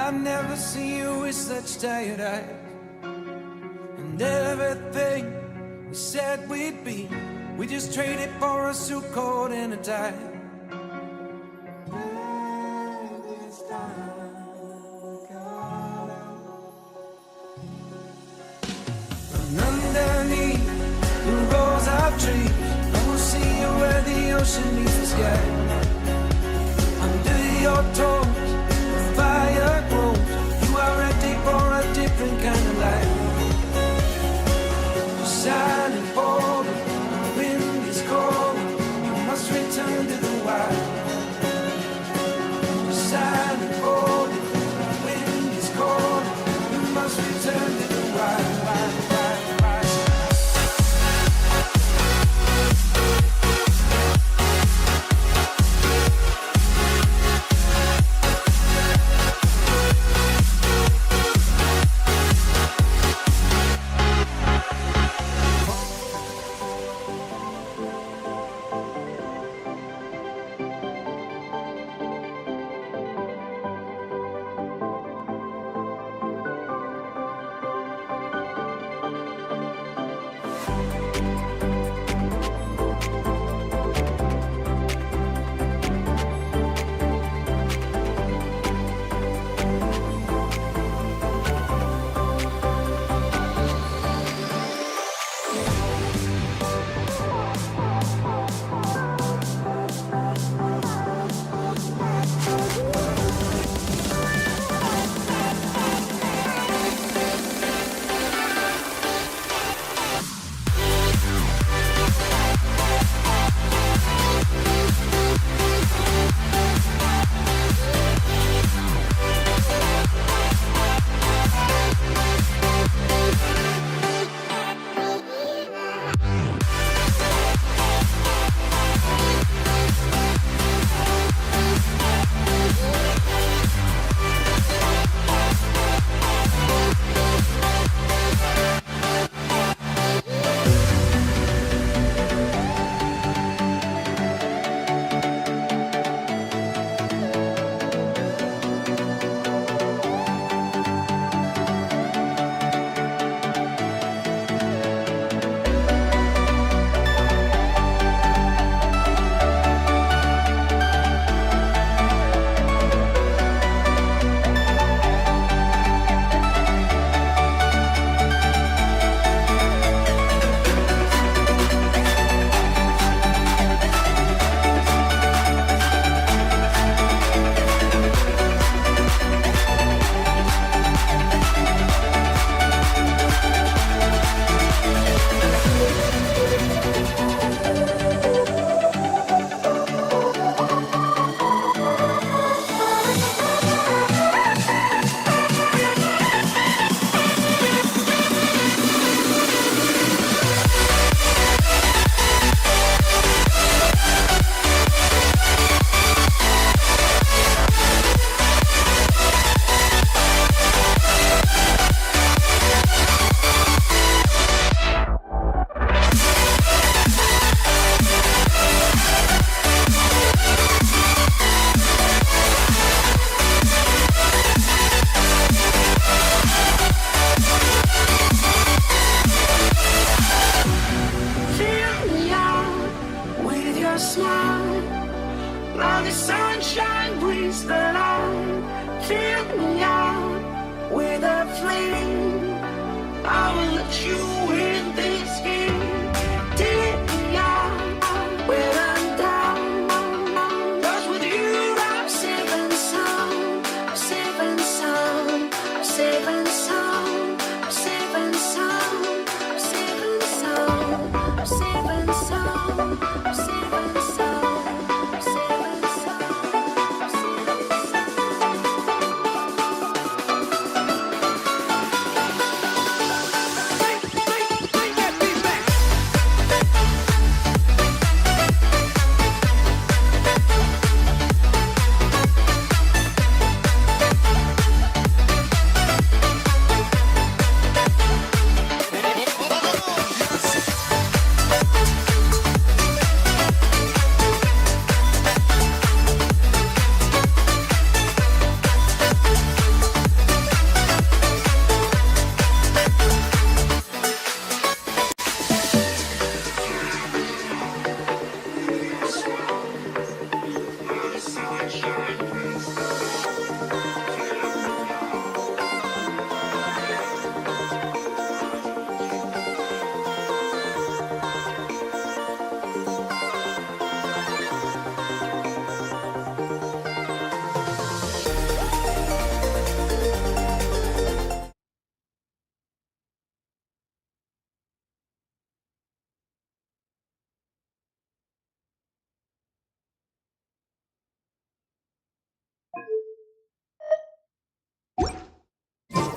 I've never seen you with such tired eyes. And everything we said we'd be, we just traded for a suit coat and a tie. And underneath the rows of trees, I will see you where the ocean meets the sky. Under your toes, the fire grows. You are ready for a different kind of life. You're silent for the wind is cold. You must return to the wild. You're silent for the wind is cold. You must return to the wild.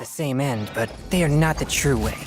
the same end, but they are not the true way.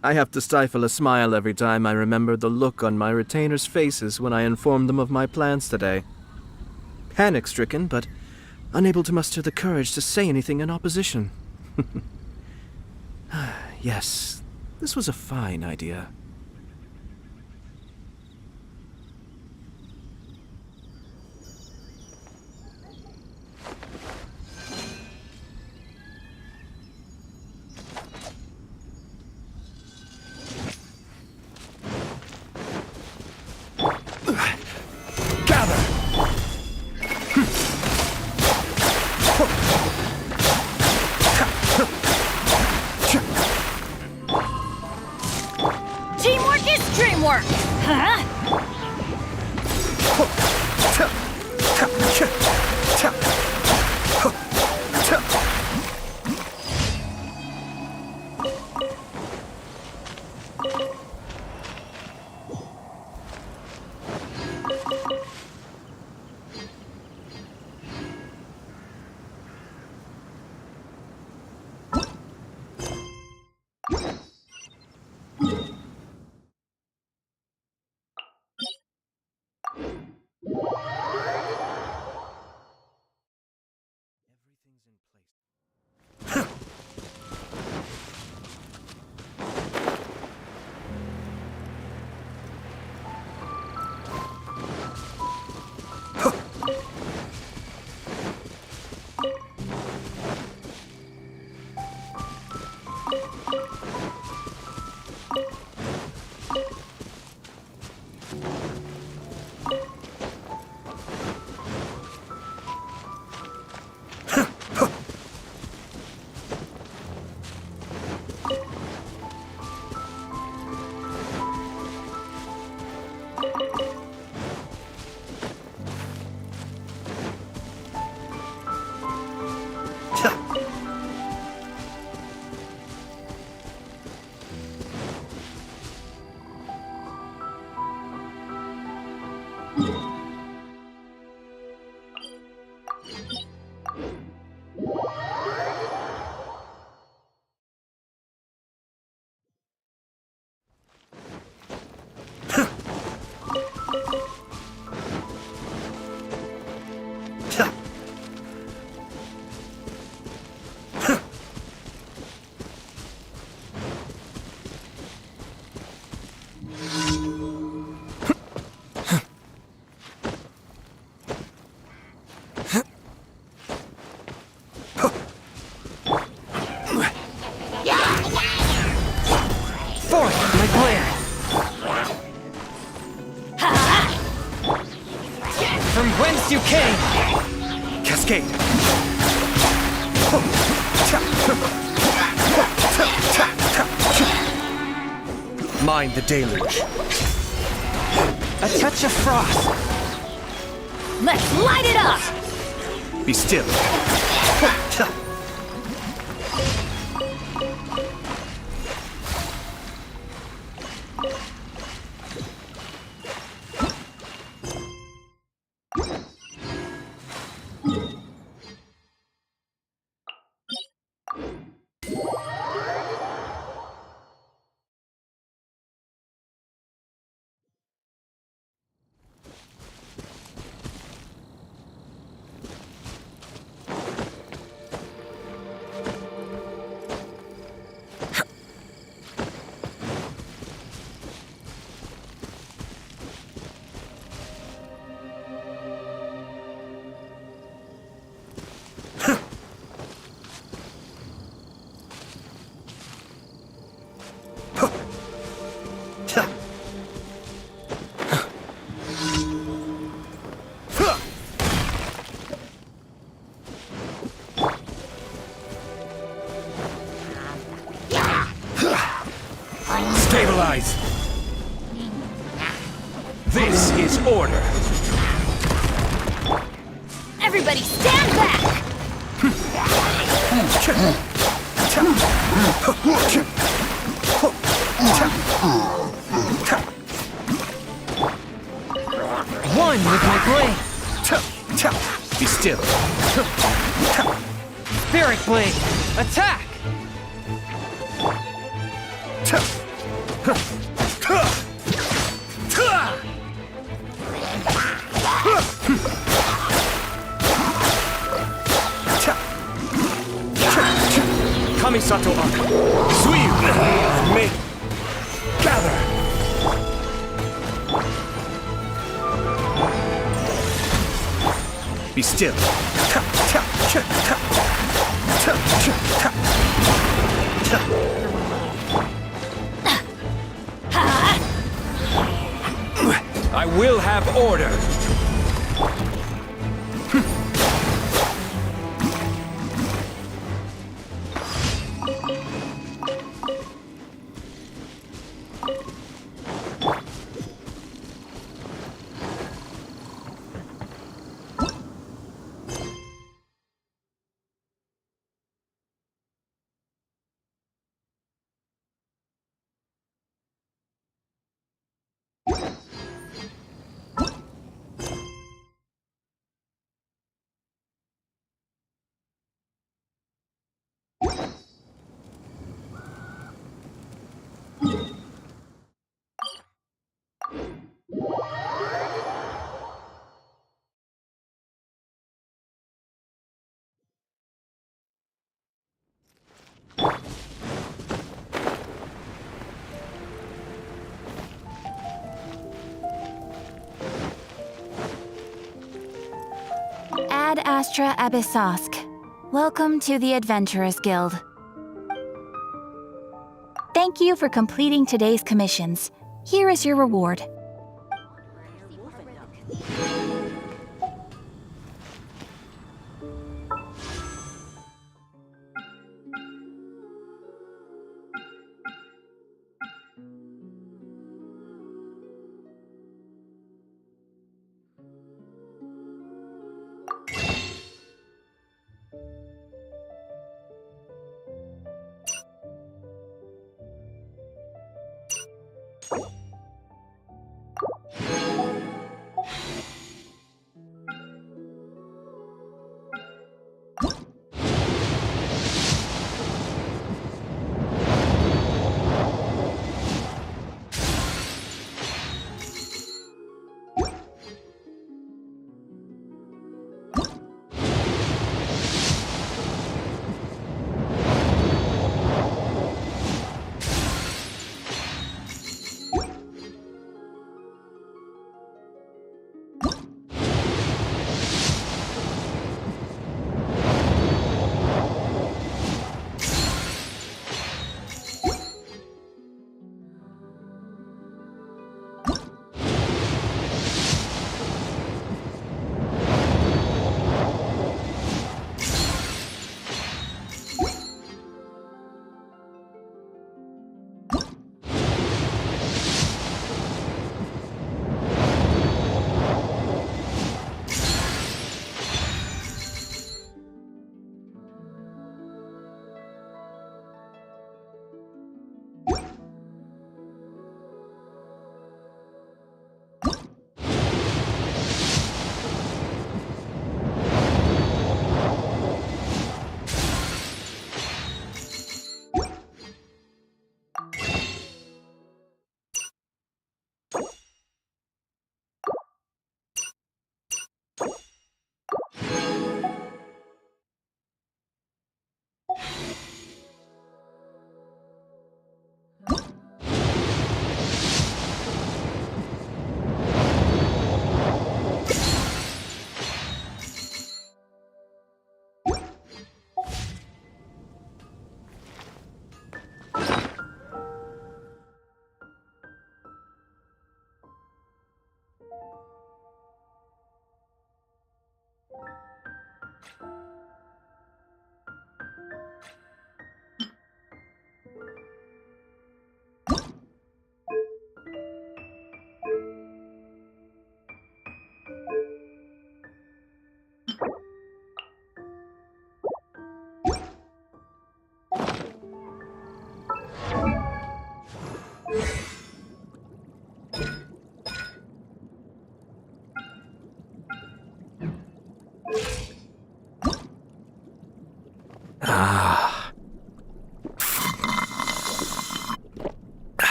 I have to stifle a smile every time I remember the look on my retainers' faces when I informed them of my plans today. Panic-stricken, but unable to muster the courage to say anything in opposition. Yes, this was a fine idea. Teamwork is dreamwork! Huh? From whence you came! Cascade! Mind the deluge. A touch of frost! Let's light it up! Be still. Stabilize! This is order! Everybody stand back! One with my blade! Be still! Spirit blade! Attack! Kamisato Arc. Suiyu! And me. Gather. Be still. I will have order. Ad Astra Abyssosk. Welcome to the Adventurers Guild. Thank you for completing today's commissions. Here is your reward.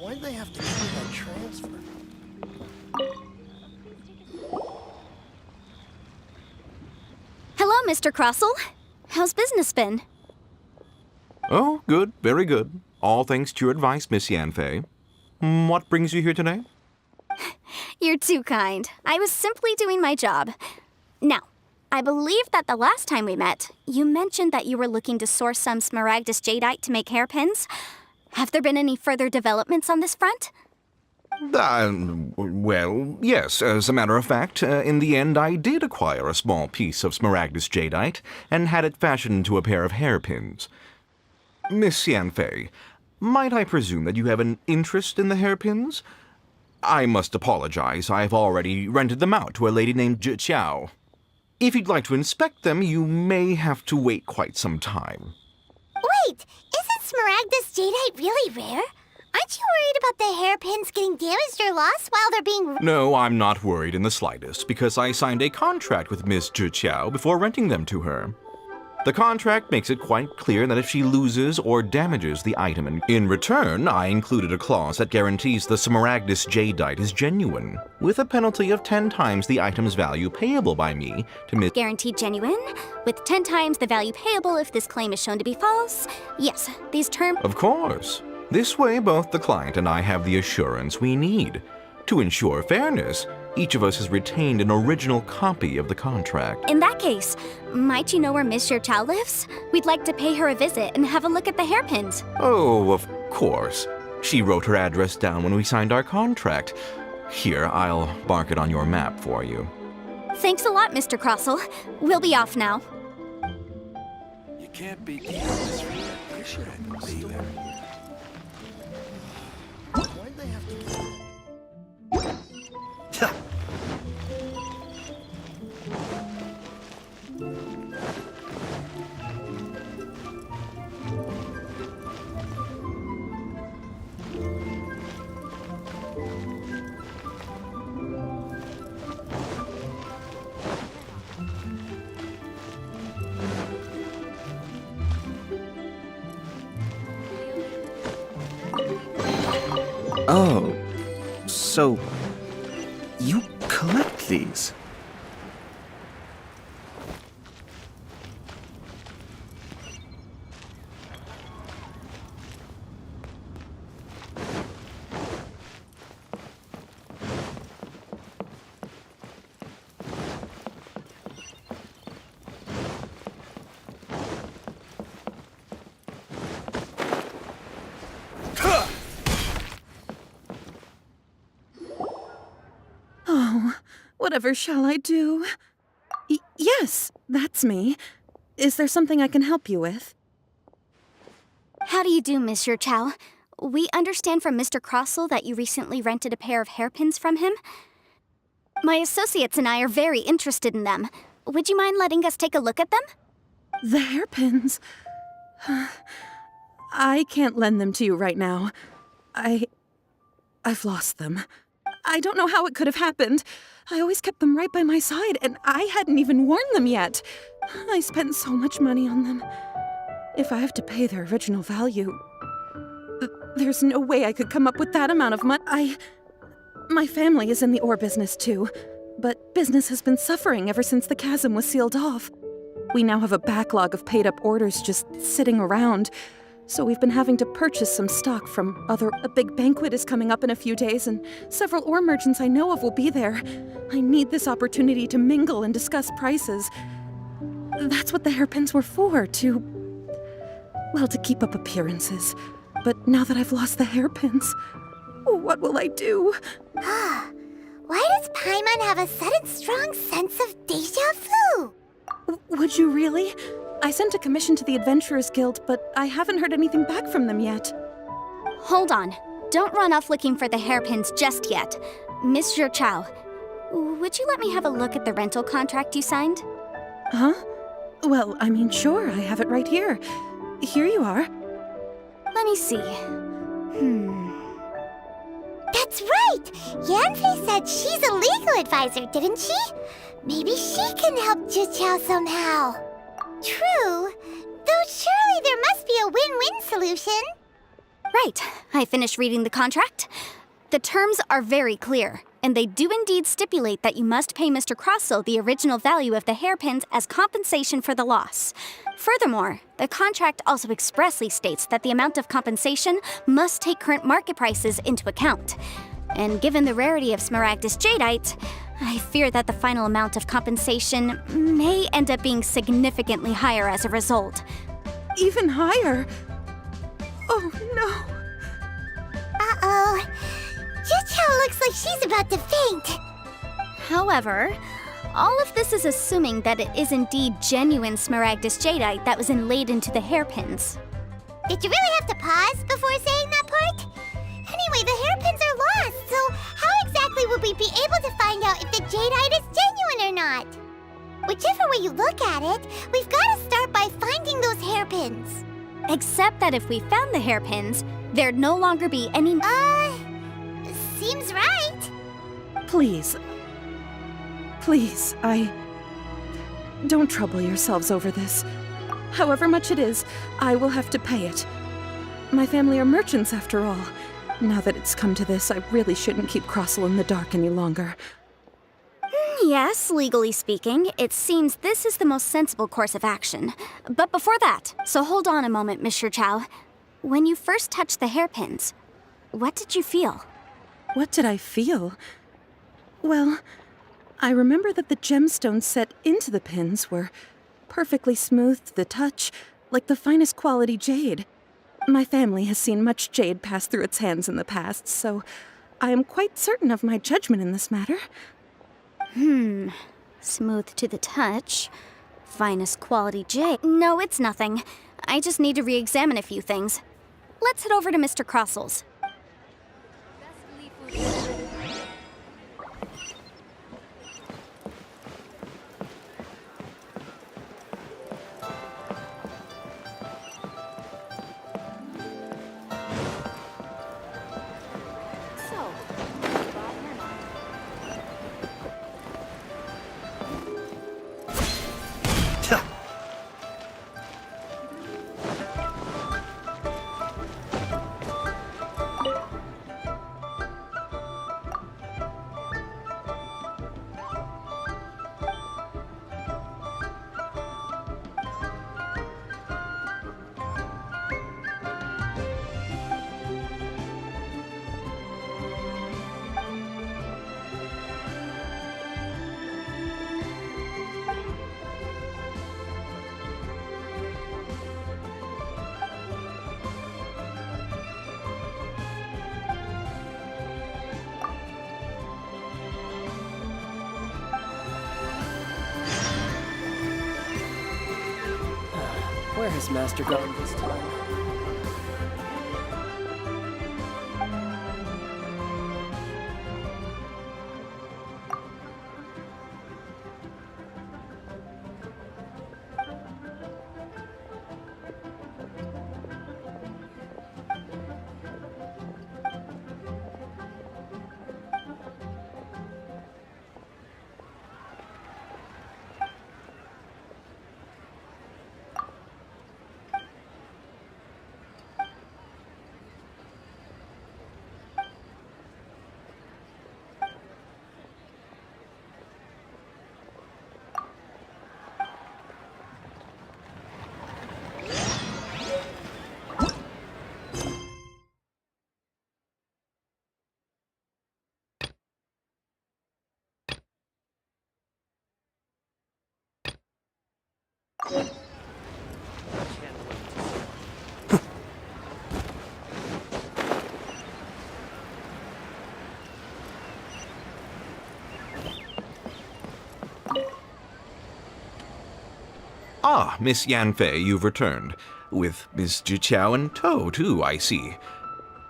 Why'd they have to give me that transfer? Hello, Mr. Crossell. How's business been? Oh, good, very good. All thanks to your advice, Miss Yanfei. What brings you here today? You're too kind. I was simply doing my job. Now, I believe that the last time we met, you mentioned that you were looking to source some smaragdus jadeite to make hairpins. Have there been any further developments on this front? Well, yes. As a matter of fact, in the end, I did acquire a small piece of smaragdus jadeite and had it fashioned into a pair of hairpins. Miss Yanfei, might I presume that you have an interest in the hairpins? I must apologize. I've already rented them out to a lady named Zhi. If you'd like to inspect them, you may have to wait quite some time. Wait, isn't smaragdus jadeite really rare? Aren't you worried about the hairpins getting damaged or lost while they're being... No, I'm not worried in the slightest, because I signed a contract with Miss Zhi before renting them to her. The contract makes it quite clear that if she loses or damages the item in return, I included a clause that guarantees the smaragdus jadeite is genuine, with a penalty of 10 times the item's value payable by me to Miss... Guaranteed genuine, with 10 times the value payable if this claim is shown to be false. Yes, these terms... Of course. This way, both the client and I have the assurance we need. To ensure fairness, each of us has retained an original copy of the contract. In that case, might you know where Miss Zhi lives? We'd like to pay her a visit and have a look at the hairpins. Oh, of course. She wrote her address down when we signed our contract. Here, I'll mark it on your map for you. Thanks a lot, Mr. Crossell. We'll be off now. You can't beat the atmosphere. I should have been there. Why'd they have to give me... Oh, so you collect these? Whatever shall I do? Yes, that's me. Is there something I can help you with? How do you do, Miss Zhi? We understand from Mr. Crossell that you recently rented a pair of hairpins from him. My associates and I are very interested in them. Would you mind letting us take a look at them? The hairpins. I can't lend them to you right now. I've lost them. I don't know how it could have happened. I always kept them right by my side, and I hadn't even worn them yet. I spent so much money on them. If I have to pay their original value, there's no way I could come up with that amount of money. My family is in the ore business too, but business has been suffering ever since the chasm was sealed off. We now have a backlog of paid-up orders just sitting around, so we've been having to purchase some stock from A big banquet is coming up in a few days, and several ore merchants I know of will be there. I need this opportunity to mingle and discuss prices. That's what the hairpins were for, to keep up appearances. But now that I've lost the hairpins, what will I do? Why does Paimon have a sudden strong sense of deja vu? Would you really? I sent a commission to the Adventurers Guild, but I haven't heard anything back from them yet. Hold on. Don't run off looking for the hairpins just yet. Miss Chow, would you let me have a look at the rental contract you signed? Huh? Well, I mean, sure, I have it right here. Here you are. Let me see. That's right! Yanfei said she's a legal advisor, didn't she? Maybe she can help Chow somehow. True, though surely there must be a win-win solution. Right. I finished reading the contract. The terms are very clear, and they do indeed stipulate that you must pay Mr. Crossell the original value of the hairpins as compensation for the loss. Furthermore, the contract also expressly states that the amount of compensation must take current market prices into account. And given the rarity of Smaragdus Jadeite, I fear that the final amount of compensation may end up being significantly higher as a result. Even higher? Oh, no. Uh-oh. Chow looks like she's about to faint. However, all of this is assuming that it is indeed genuine Smaragdus Jadeite that was inlaid into the hairpins. Did you really have to pause before saying that part? Anyway, the hairpins are lost, so how exactly would we be able to find out if the jadeite is genuine or not? Whichever way you look at it, we've got to start by finding those hairpins. Except that if we found the hairpins, there'd no longer be any... Seems right. Please, don't trouble yourselves over this. However much it is, I will have to pay it. My family are merchants, after all. Now that it's come to this, I really shouldn't keep Crossell in the dark any longer. Yes, legally speaking, it seems this is the most sensible course of action. But before that, so hold on a moment, Mr. Chow. When you first touched the hairpins, what did you feel? What did I feel? Well, I remember that the gemstones set into the pins were perfectly smooth to the touch, like the finest quality jade. My family has seen much jade pass through its hands in the past, so I am quite certain of my judgment in this matter. Smooth to the touch. Finest quality jade. No, it's nothing. I just need to re-examine a few things. Let's head over to Mr. Crossell's. Where has Master gone this time? Ah, Miss Yanfei, you've returned. With Miss Jiqiao in tow, too, I see.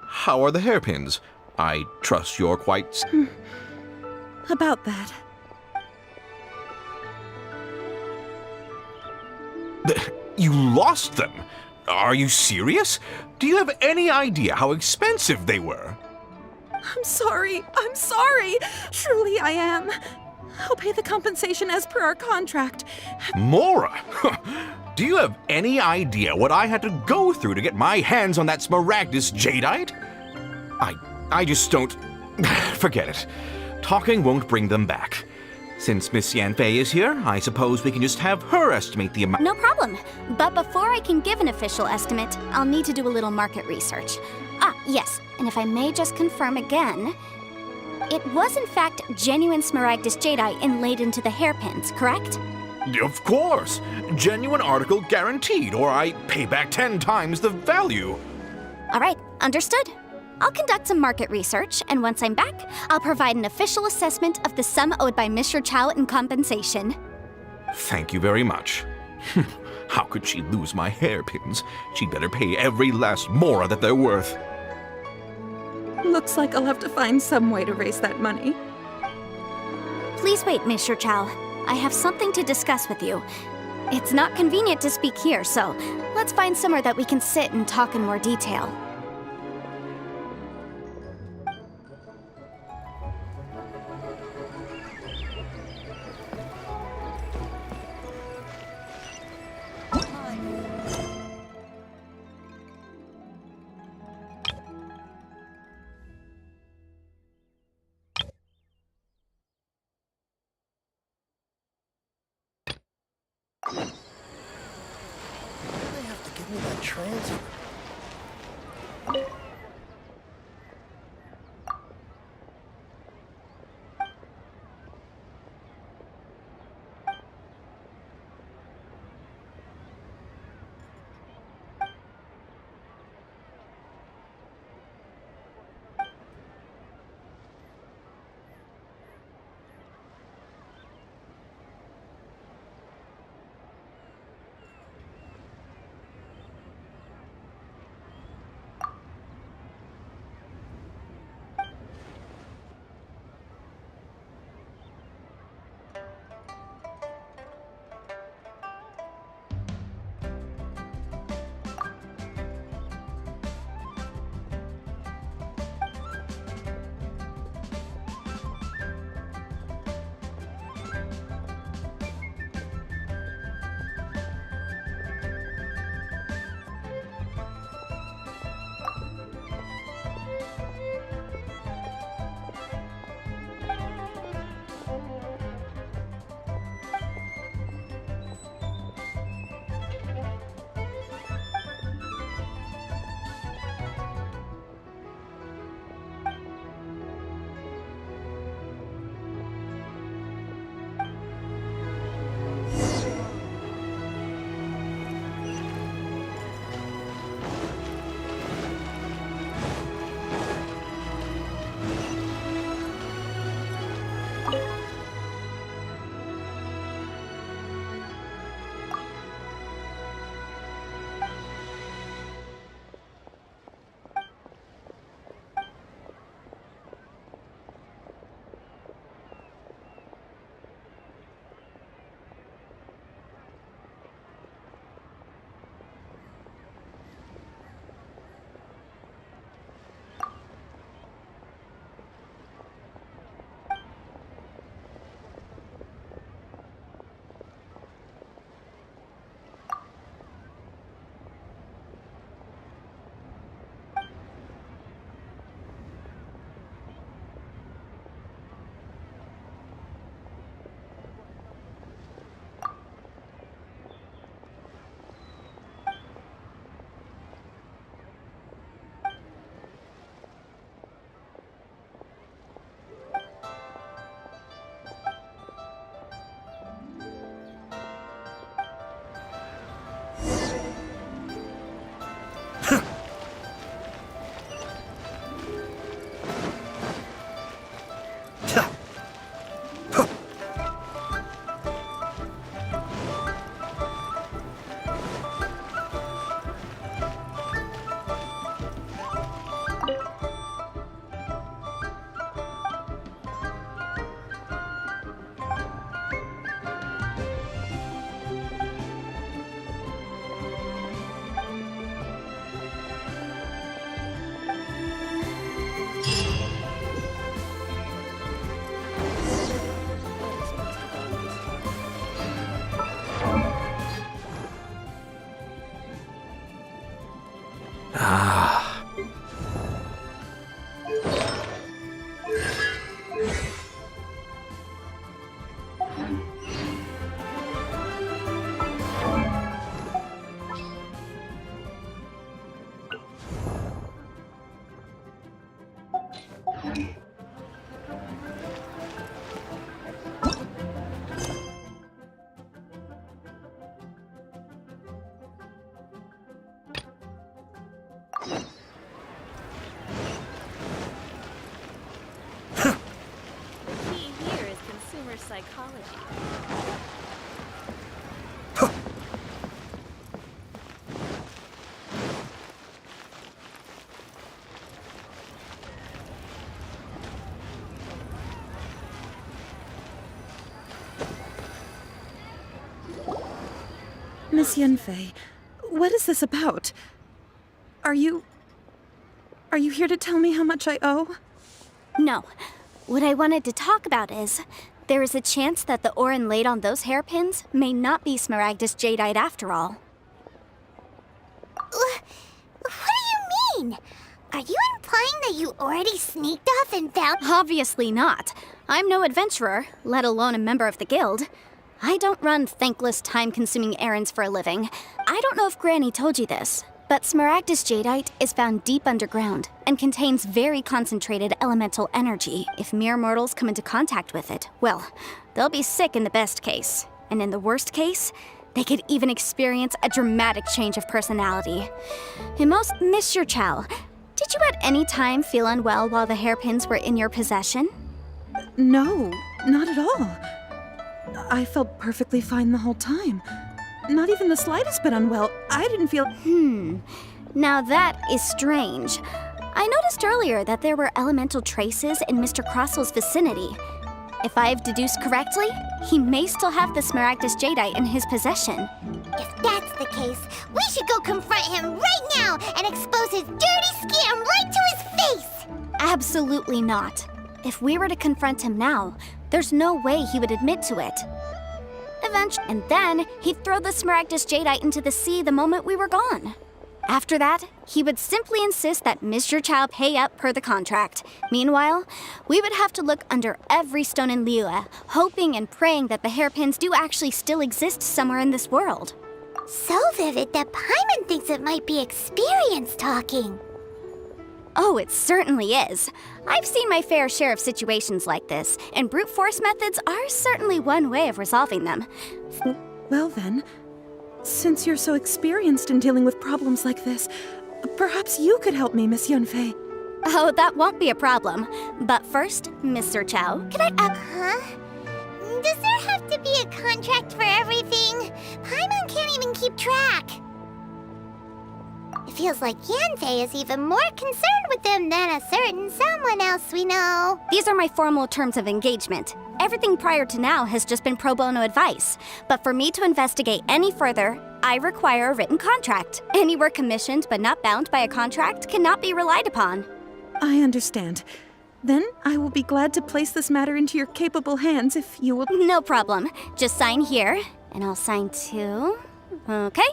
How are the hairpins? I trust you're quite... About that. You lost them? Are you serious? Do you have any idea how expensive they were? I'm sorry. I'm sorry. Truly, I am. I'll pay the compensation as per our contract. Mora! Do you have any idea what I had to go through to get my hands on that Smaragdus jadeite? I just don't... Forget it. Talking won't bring them back. Since Miss Yanfei is here, I suppose we can just have her estimate the amount... No problem. But before I can give an official estimate, I'll need to do a little market research. Ah, yes, and if I may just confirm again, it was in fact genuine Smaragdus jadeite inlaid into the hairpins, correct? Of course! Genuine article guaranteed, or I pay back 10 times the value. All right, understood. I'll conduct some market research, and once I'm back, I'll provide an official assessment of the sum owed by Mr. Chow in compensation. Thank you very much. How could she lose my hairpins? She'd better pay every last mora that they're worth. Looks like I'll have to find some way to raise that money. Please wait, Mr. Chow. I have something to discuss with you. It's not convenient to speak here, so let's find somewhere that we can sit and talk in more detail. They have to give me that transfer. reverse psychology. Miss Yanfei, what is this about? Are you here to tell me how much I owe? No. What I wanted to talk about is, there is a chance that the Orin laid on those hairpins may not be Smaragdus Jadeite after all. What do you mean? Are you implying that you already sneaked off and found— Obviously not. I'm no adventurer, let alone a member of the guild. I don't run thankless, time-consuming errands for a living. I don't know if Granny told you this, but Smaragdus Jadeite is found deep underground and contains very concentrated elemental energy. If mere mortals come into contact with it, well, they'll be sick in the best case. And in the worst case, they could even experience a dramatic change of personality. And most Mr. Chow, did you at any time feel unwell while the hairpins were in your possession? No, not at all. I felt perfectly fine the whole time. Not even the slightest bit unwell. I didn't feel— Now that is strange. I noticed earlier that there were elemental traces in Mr. Crossel's vicinity. If I've deduced correctly, he may still have the Smaragdus Jadeite in his possession. If that's the case, we should go confront him right now and expose his dirty scam right to his face! Absolutely not. If we were to confront him now, there's no way he would admit to it. Eventually, and then he'd throw the Smaragdus Jadeite into the sea the moment we were gone. After that, he would simply insist that Mr. Chow pay up per the contract. Meanwhile, we would have to look under every stone in Liyue, hoping and praying that the hairpins do actually still exist somewhere in this world. So vivid that Paimon thinks it might be experience talking. Oh, it certainly is. I've seen my fair share of situations like this, and brute force methods are certainly one way of resolving them. Well then, since you're so experienced in dealing with problems like this, perhaps you could help me, Miss Yunfei. Oh, that won't be a problem. But first, Mr. Chow, can I Huh? Does there have to be a contract for everything? Paimon can't even keep track. It feels like Yanfei is even more concerned with them than a certain someone else we know. These are my formal terms of engagement. Everything prior to now has just been pro bono advice. But for me to investigate any further, I require a written contract. Any work commissioned but not bound by a contract cannot be relied upon. I understand. Then I will be glad to place this matter into your capable hands if you will— No problem. Just sign here, and I'll sign too. Okay.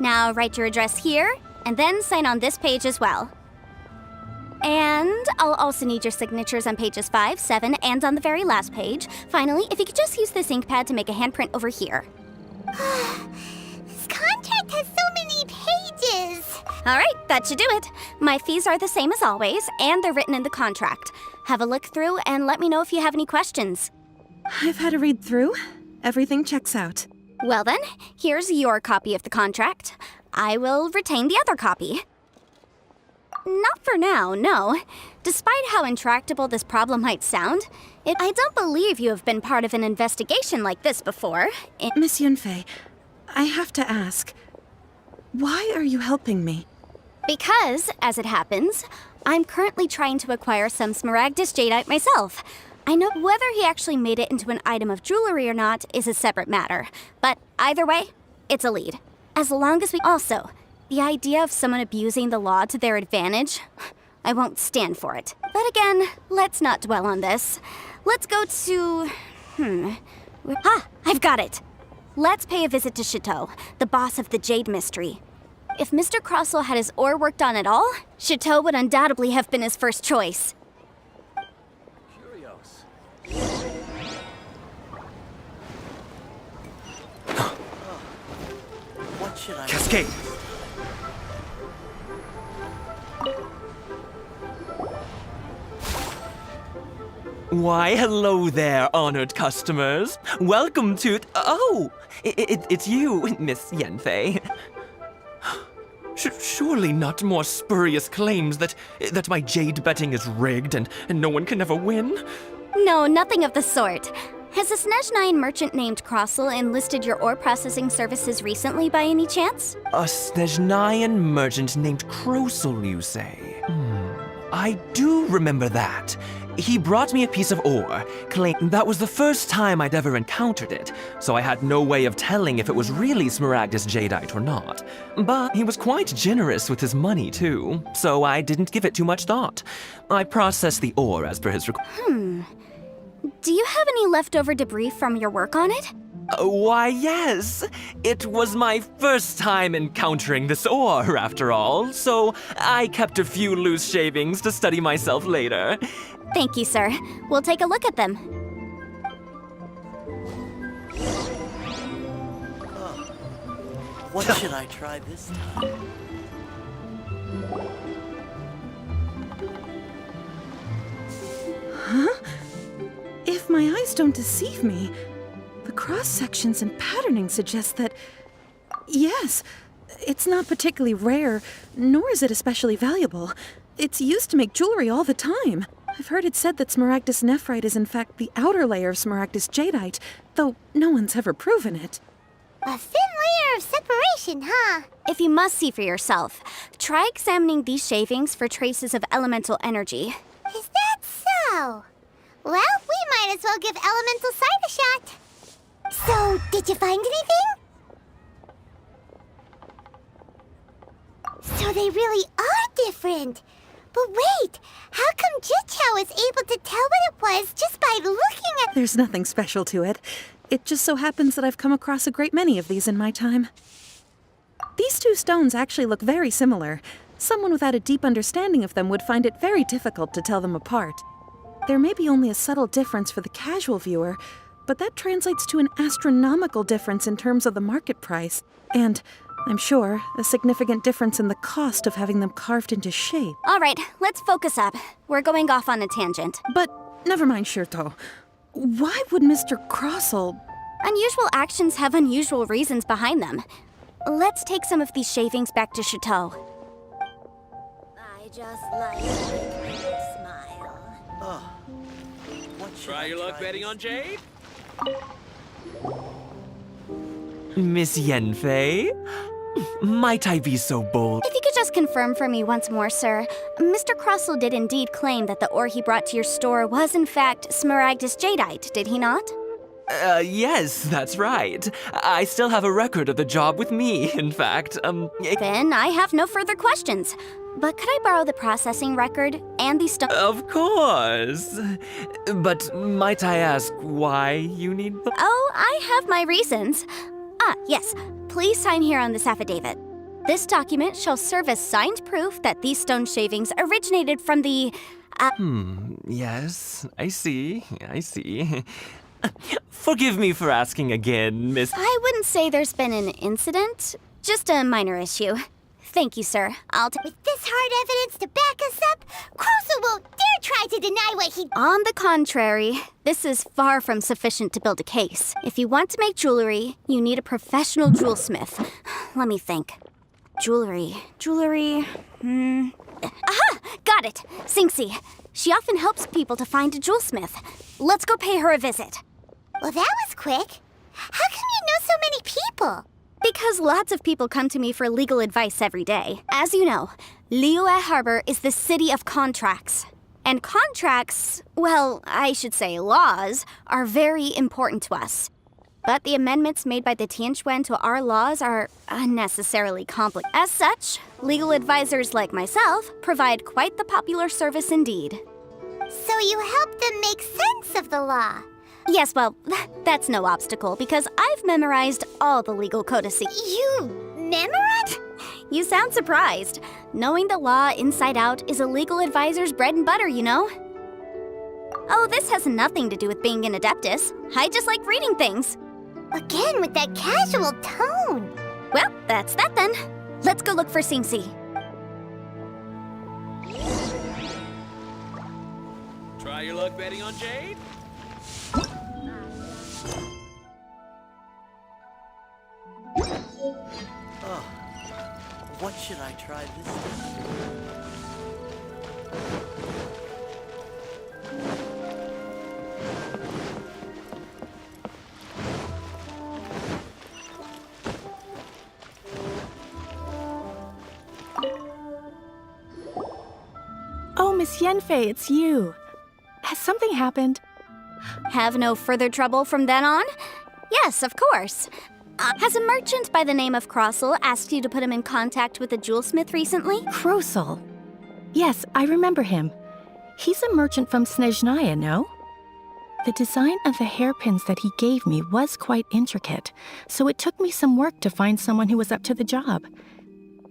Now write your address here, and then sign on this page as well. And I'll also need your signatures on pages 5, 7, and on the very last page. Finally, if you could just use this ink pad to make a handprint over here. This contract has so many pages. All right, that should do it. My fees are the same as always, and they're written in the contract. Have a look through and let me know if you have any questions. I've had a read through. Everything checks out. Well then, here's your copy of the contract. I will retain the other copy. Not for now, no. Despite how intractable this problem might sound, I don't believe you have been part of an investigation like this before. Miss Yunfei, I have to ask, why are you helping me? Because, as it happens, I'm currently trying to acquire some Smaragdus Jadeite myself. I know whether he actually made it into an item of jewelry or not is a separate matter, but either way, it's a lead. As long as we also, the idea of someone abusing the law to their advantage, I won't stand for it. But again, let's not dwell on this. Let's go to... I've got it! Let's pay a visit to Chateau, the boss of the Jade Mystery. If Mr. Crossell had his ore worked on at all, Chateau would undoubtedly have been his first choice. What should I— Cascade! Why, hello there, honored customers. Welcome to— Oh, it's you, Miss Yanfei. Surely not more spurious claims that my jade betting is rigged and no one can ever win? No, nothing of the sort. Has a Snezhnine merchant named Crossel enlisted your ore processing services recently by any chance? A Snezhnine merchant named Krosel, you say? I do remember that. He brought me a piece of ore, claiming that was the first time I'd ever encountered it, so I had no way of telling if it was really Smaragdus jadeite or not. But he was quite generous with his money, too, so I didn't give it too much thought. I processed the ore as per his request. Do you have any leftover debris from your work on it? Why, yes. It was my first time encountering this ore, after all, so I kept a few loose shavings to study myself later. Thank you, sir. We'll take a look at them. What should I try this time? If my eyes don't deceive me, the cross-sections and patterning suggest that, yes, it's not particularly rare, nor is it especially valuable. It's used to make jewelry all the time. I've heard it said that Smaragdus nephrite is in fact the outer layer of Smaragdus jadeite, though no one's ever proven it. A thin layer of separation, huh? If you must see for yourself, try examining these shavings for traces of elemental energy. Is that so? Well, we might as well give elemental sight a shot. So, did you find anything? So they really are different. But wait, how come Jichao is able to tell what it was just by looking at— There's nothing special to it. It just so happens that I've come across a great many of these in my time. These two stones actually look very similar. Someone without a deep understanding of them would find it very difficult to tell them apart. There may be only a subtle difference for the casual viewer, but that translates to an astronomical difference in terms of the market price. And, I'm sure, a significant difference in the cost of having them carved into shape. All right, let's focus up. We're going off on a tangent. But, never mind, Shirto. Why would Mr. Crossel— Unusual actions have unusual reasons behind them. Let's take some of these shavings back to Chateau. I just like to make you smile. Try your luck betting on Jade? Miss Yanfei? Might I be so bold? If you could just confirm for me once more, sir. Mr. Crossel did indeed claim that the ore he brought to your store was in fact Smaragdus jadeite, did he not? Yes, that's right. I still have a record of the job with me, in fact. Then I have no further questions. But could I borrow the processing record and the stone? Of course. But might I ask why you need them? Oh, I have my reasons. Yes. Please sign here on this affidavit. This document shall serve as signed proof that these stone shavings originated from the, Yes, I see. Forgive me for asking again, Miss— I wouldn't say there's been an incident. Just a minor issue. Thank you, sir. With this hard evidence to back us up, Crossel won't dare try to deny what he— On the contrary, this is far from sufficient to build a case. If you want to make jewelry, you need a professional jewelsmith. Let me think. Jewelry. Aha! Got it! Singxi. She often helps people to find a jewelsmith. Let's go pay her a visit. Well, that was quick. How come you know so many people? Because lots of people come to me for legal advice every day. As you know, Liyue Harbor is the city of contracts. And contracts, well, I should say laws, are very important to us. But the amendments made by the Tianquan to our laws are unnecessarily complicated. As such, legal advisors like myself provide quite the popular service indeed. So you help them make sense of the law? Yes, well, that's no obstacle because I've memorized all the legal codices. You memorized? You sound surprised. Knowing the law inside out is a legal advisor's bread and butter, you know? Oh, this has nothing to do with being an adeptus. I just like reading things. Again, with that casual tone. Well, that's that then. Let's go look for Singxi. Try your luck betting on Jade? What should I try this time? Miss Yenfei, it's you. Has something happened? Have no further trouble from then on? Yes, of course. Has a merchant by the name of Crossel asked you to put him in contact with a jewelsmith recently? Crossel. Yes, I remember him. He's a merchant from Snezhnaya, no? The design of the hairpins that he gave me was quite intricate, so it took me some work to find someone who was up to the job.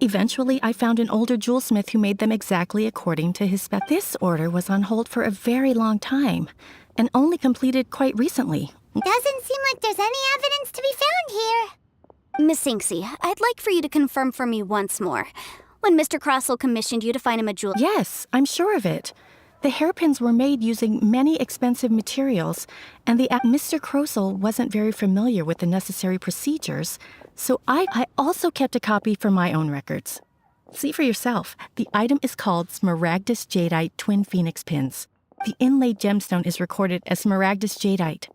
Eventually, I found an older jewelsmith who made them exactly according to his spec. This order was on hold for a very long time, and only completed quite recently. Doesn't seem like there's any evidence to be found here. Miss Inksy, I'd like for you to confirm for me once more. When Mr. Crossel commissioned you to find him a jewel... Yes, I'm sure of it. The hairpins were made using many expensive materials, and Mr. Crossel wasn't very familiar with the necessary procedures, so I also kept a copy for my own records. See for yourself. The item is called Smaragdus Jadeite Twin Phoenix Pins. The inlaid gemstone is recorded as Smaragdus Jadeite.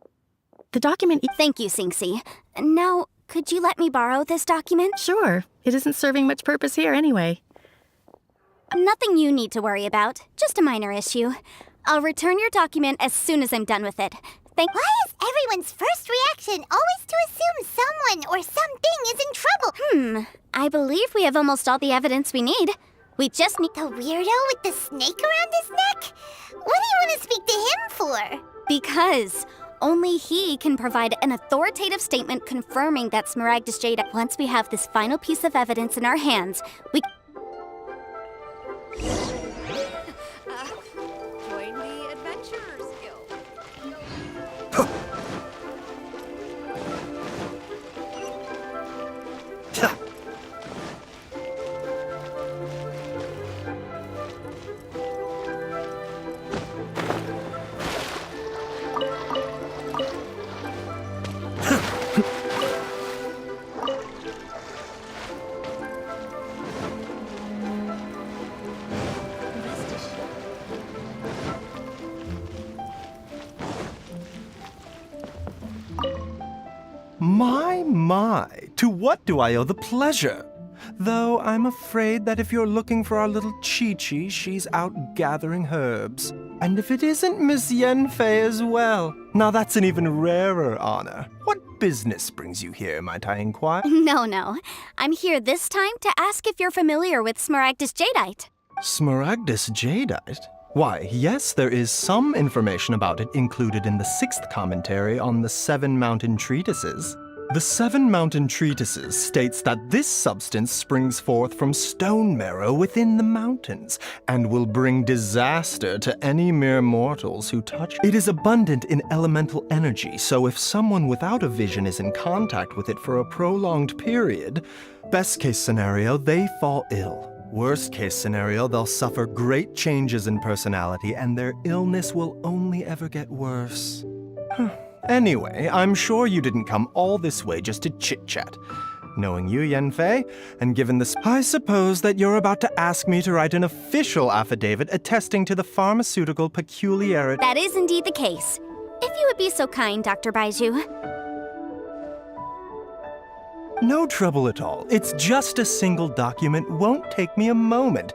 The document... Thank you, Sinksy. Now, could you let me borrow this document? Sure. It isn't serving much purpose here anyway. Nothing you need to worry about. Just a minor issue. I'll return your document as soon as I'm done with it. Why is everyone's first reaction always to assume someone or something is in trouble? I believe we have almost all the evidence we need. We just need... The weirdo with the snake around his neck? What do you want to speak to him for? Because only he can provide an authoritative statement confirming that Smaragdus Jade... Once we have this final piece of evidence in our hands, we... Join the Adventurers Guild. My, to what do I owe the pleasure? Though I'm afraid that if you're looking for our little Chi-Chi, she's out gathering herbs. And if it isn't Miss Yenfei as well, now that's an even rarer honor. What business brings you here, might I inquire? No. I'm here this time to ask if you're familiar with Smaragdus Jadeite. Smaragdus Jadeite? Why, yes, there is some information about it included in the 6th commentary on the 7 Mountain Treatises. The 7 Mountain Treatises states that this substance springs forth from stone marrow within the mountains, and will bring disaster to any mere mortals who touch it. It is abundant in elemental energy, so if someone without a vision is in contact with it for a prolonged period, best case scenario, they fall ill. Worst case scenario, they'll suffer great changes in personality, and their illness will only ever get worse. Anyway, I'm sure you didn't come all this way just to chit-chat. Knowing you, Yenfei, and given this, I suppose that you're about to ask me to write an official affidavit attesting to the pharmaceutical peculiarity. That is indeed the case. If you would be so kind, Dr. Baiju. No trouble at all. It's just a single document. Won't take me a moment.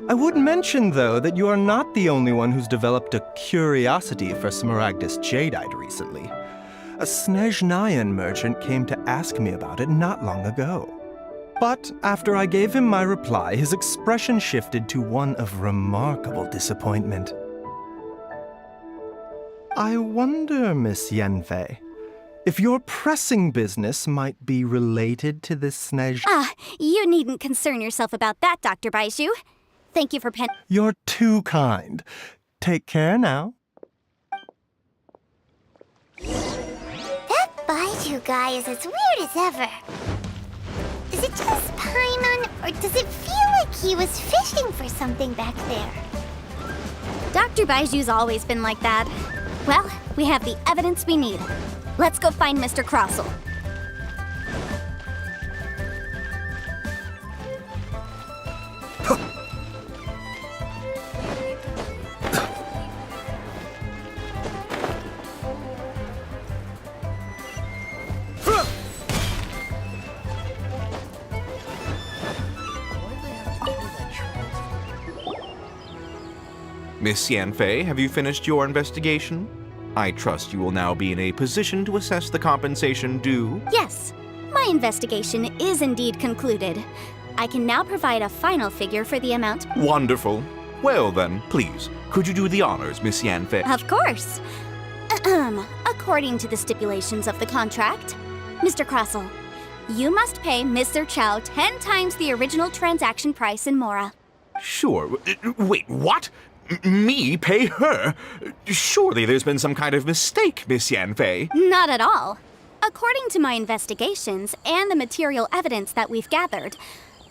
I would mention, though, that you are not the only one who's developed a curiosity for Smaragdus Jadeite recently. A Snezhnayan merchant came to ask me about it not long ago. But after I gave him my reply, his expression shifted to one of remarkable disappointment. I wonder, Miss Yenfei, if your pressing business might be related to this You needn't concern yourself about that, Dr. Baiju. Thank you for You're too kind. Take care now. That Baiju guy is as weird as ever. Is it just Paimon, or does it feel like he was fishing for something back there? Dr. Baiju's always been like that. Well, we have the evidence we need. Let's go find Mr. Crossel. Miss Yanfei, have you finished your investigation? I trust you will now be in a position to assess the compensation due. Yes, my investigation is indeed concluded. I can now provide a final figure for the amount. Wonderful. Well then, please, could you do the honors, Miss Yanfei? Of course. According to the stipulations of the contract, Mr. Crossell, you must pay Mr. Chow 10 times the original transaction price in Mora. Sure. Wait, what? Me pay her? Surely there's been some kind of mistake, Miss Yanfei. Not at all. According to my investigations and the material evidence that we've gathered,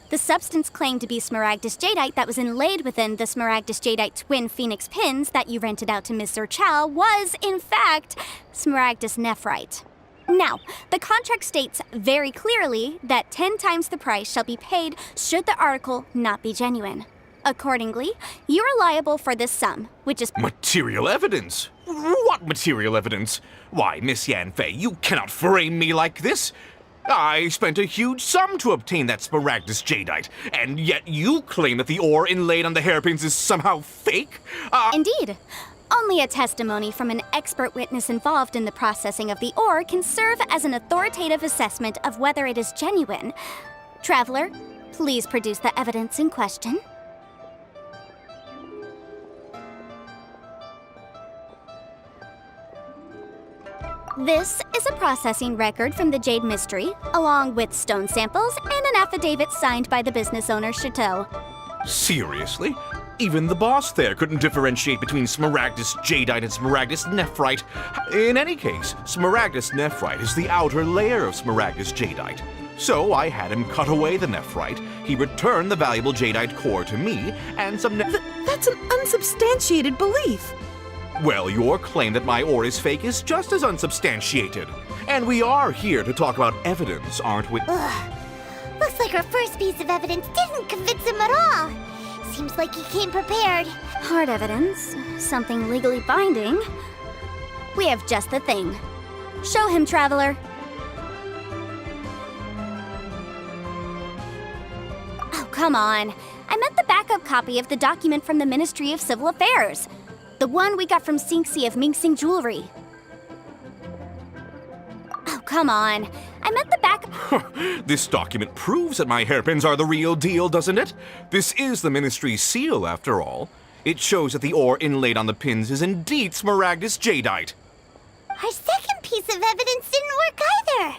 the substance claimed to be smaragdus jadeite that was inlaid within the smaragdus jadeite twin phoenix pins that you rented out to Mr. Chow was, in fact, smaragdus nephrite. Now, the contract states very clearly that 10 times the price shall be paid should the article not be genuine. Accordingly, you are liable for this sum, which is— Material evidence? What material evidence? Why, Miss Yanfei, you cannot frame me like this. I spent a huge sum to obtain that smaragdus jadeite, and yet you claim that the ore inlaid on the hairpins is somehow fake? Indeed. Only a testimony from an expert witness involved in the processing of the ore can serve as an authoritative assessment of whether it is genuine. Traveler, please produce the evidence in question. This is a processing record from the Jade Mystery, along with stone samples and an affidavit signed by the business owner, Chateau. Seriously? Even the boss there couldn't differentiate between smaragdus jadeite and smaragdus nephrite. In any case, smaragdus nephrite is the outer layer of smaragdus jadeite. So I had him cut away the nephrite, he returned the valuable jadeite core to me, and some That's an unsubstantiated belief. Well, your claim that my ore is fake is just as unsubstantiated. And we are here to talk about evidence, aren't we? Ugh. Looks like our first piece of evidence didn't convince him at all. Seems like he came prepared. Hard evidence, something legally binding. We have just the thing. Show him, Traveler. Oh, come on. I meant the backup copy of the document from the Ministry of Civil Affairs. The one we got from Sinxi of Mingsing Jewelry. Oh, come on. I meant the back— This document proves that my hairpins are the real deal, doesn't it? This is the Ministry's seal, after all. It shows that the ore inlaid on the pins is indeed smaragdus jadeite. Our second piece of evidence didn't work either.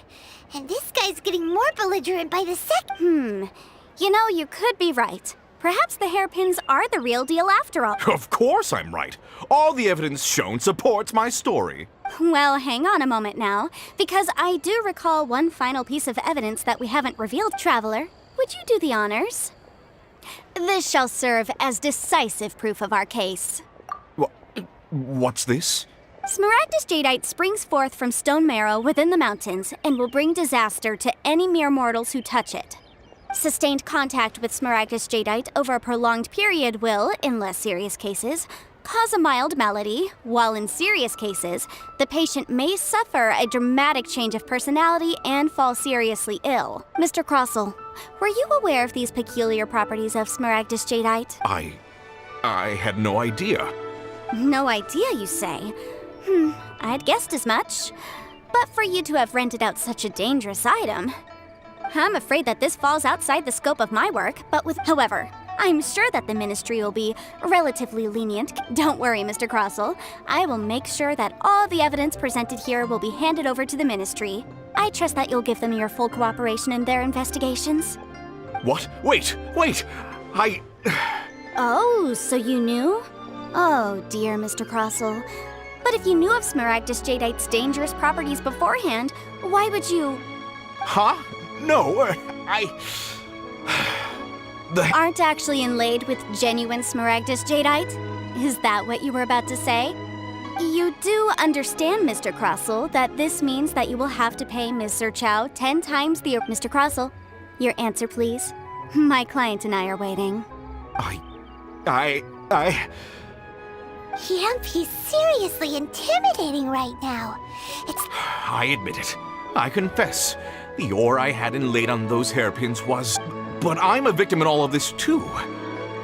And this guy's getting more belligerent by the second. You know, you could be right. Perhaps the hairpins are the real deal after all. Of course I'm right. All the evidence shown supports my story. Well, hang on a moment now, because I do recall one final piece of evidence that we haven't revealed, Traveler. Would you do the honors? This shall serve as decisive proof of our case. What's this? Smaragdus jadeite springs forth from stone marrow within the mountains and will bring disaster to any mere mortals who touch it. Sustained contact with smaragdus jadeite over a prolonged period will, in less serious cases, cause a mild malady, while in serious cases, the patient may suffer a dramatic change of personality and fall seriously ill. Mr. Crossell, were you aware of these peculiar properties of smaragdus jadeite? I had no idea. No idea, you say? I'd guessed as much. But for you to have rented out such a dangerous item, I'm afraid that this falls outside the scope of my work, however, I'm sure that the Ministry will be relatively lenient. Don't worry, Mr. Crossell. I will make sure that all the evidence presented here will be handed over to the Ministry. I trust that you'll give them your full cooperation in their investigations. What? Wait! Oh, so you knew? Oh, dear, Mr. Crossell. But if you knew of smaragdus jadeite's dangerous properties beforehand, why would you— Huh? No, Aren't actually inlaid with genuine smaragdus jadeite? Is that what you were about to say? You do understand, Mr. Crossell, that this means that you will have to pay Mr. Chow 10 times the— Mr. Crossell, your answer, please. My client and I are waiting. He's seriously intimidating right now. I admit it. I confess. The ore I had inlaid on those hairpins was— But I'm a victim in all of this, too.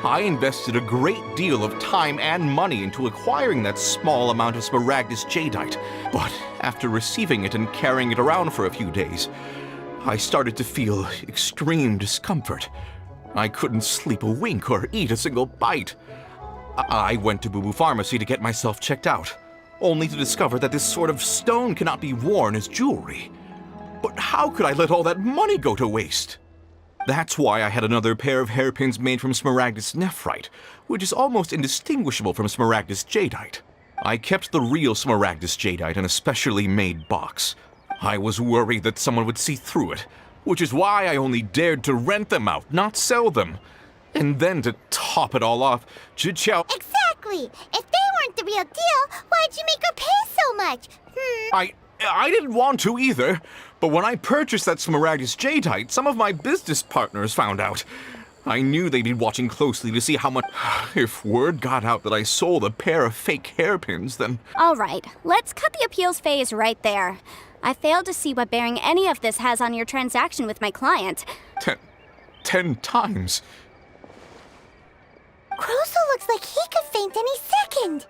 I invested a great deal of time and money into acquiring that small amount of Smaragdus Jadeite, but after receiving it and carrying it around for a few days, I started to feel extreme discomfort. I couldn't sleep a wink or eat a single bite. I went to Boo Boo Pharmacy to get myself checked out, only to discover that this sort of stone cannot be worn as jewelry. But how could I let all that money go to waste? That's why I had another pair of hairpins made from Smaragdus Nephrite, which is almost indistinguishable from Smaragdus Jadeite. I kept the real Smaragdus Jadeite in a specially made box. I was worried that someone would see through it, which is why I only dared to rent them out, not sell them. And then to top it all off, Chichao— Exactly! If they weren't the real deal, why'd you make her pay so much? I didn't want to either, but when I purchased that Smaragdus Jadeite, some of my business partners found out. I knew they'd be watching closely to see how much— If word got out that I sold a pair of fake hairpins, then— All right, let's cut the appeals phase right there. I failed to see what bearing any of this has on your transaction with my client. 10 times. Crosel looks like he could faint any second.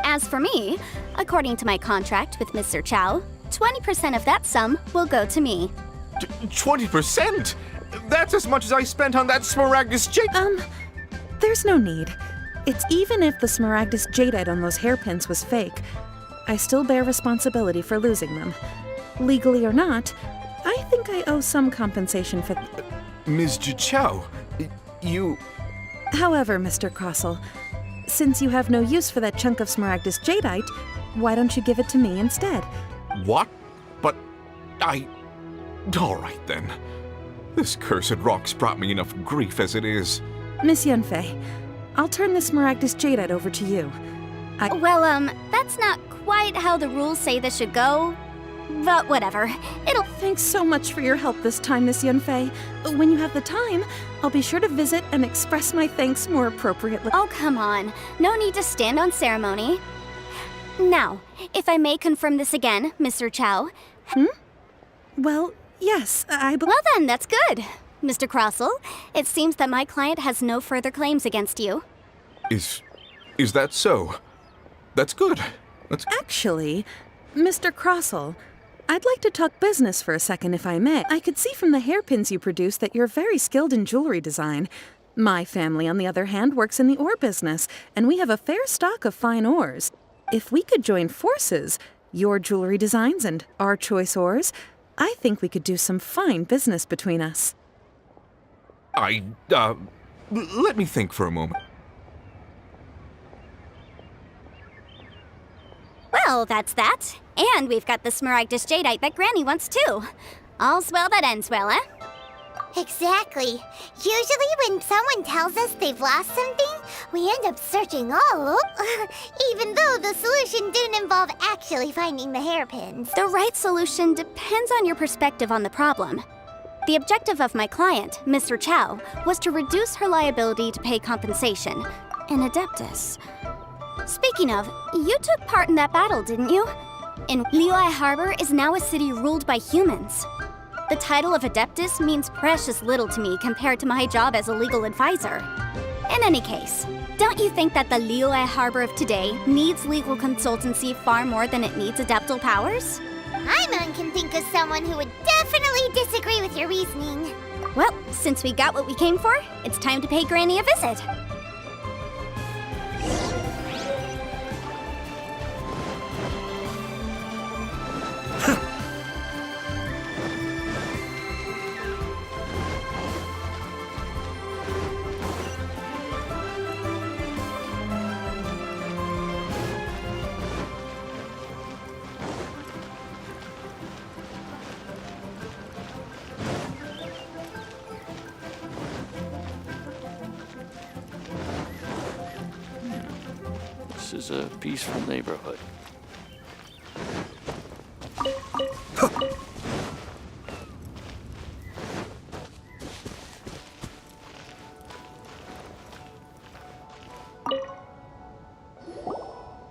As for me, according to my contract with Mr. Chow, 20% of that sum will go to me. 20%? That's as much as I spent on that Smaragdus Jadeite. There's no need. It's even if the Smaragdus Jadeite on those hairpins was fake, I still bear responsibility for losing them. Legally or not, I think I owe some compensation for— Ms. Jichao, you— However, Mr. Crosel, since you have no use for that chunk of Smaragdus Jadeite, why don't you give it to me instead? What? But all right then. This cursed rock's brought me enough grief as it is. Miss Yunfei, I'll turn the Smaragdus Jadeite over to you. Well, that's not quite how the rules say this should go. But whatever. Thanks so much for your help this time, Miss Yunfei. When you have the time, I'll be sure to visit and express my thanks more appropriately. Oh, come on. No need to stand on ceremony. Now, if I may confirm this again, Mr. Chow. Well, yes, Well then, that's good. Mr. Crosel, it seems that my client has no further claims against you. Is that so? That's good. Actually, Mr. Crosel, I'd like to talk business for a second, if I may. I could see from the hairpins you produce that you're very skilled in jewelry design. My family, on the other hand, works in the ore business, and we have a fair stock of fine ores. If we could join forces, your jewelry designs and our choice ores, I think we could do some fine business between us. Let me think for a moment. Well, that's that. And we've got the Smaragdus Jadeite that Granny wants too. All's well that ends well, eh? Exactly. Usually when someone tells us they've lost something, we end up searching all over, even though the solution didn't involve actually finding the hairpins. The right solution depends on your perspective on the problem. The objective of my client, Mr. Chow, was to reduce her liability to pay compensation. An Adeptus. Speaking of, you took part in that battle, didn't you? And Liyue Harbor is now a city ruled by humans. The title of Adeptus means precious little to me compared to my job as a legal advisor. In any case, don't you think that the Liyue Harbor of today needs legal consultancy far more than it needs adeptal powers? Paimon can think of someone who would definitely disagree with your reasoning. Well, since we got what we came for, it's time to pay Granny a visit. This is a peaceful neighborhood.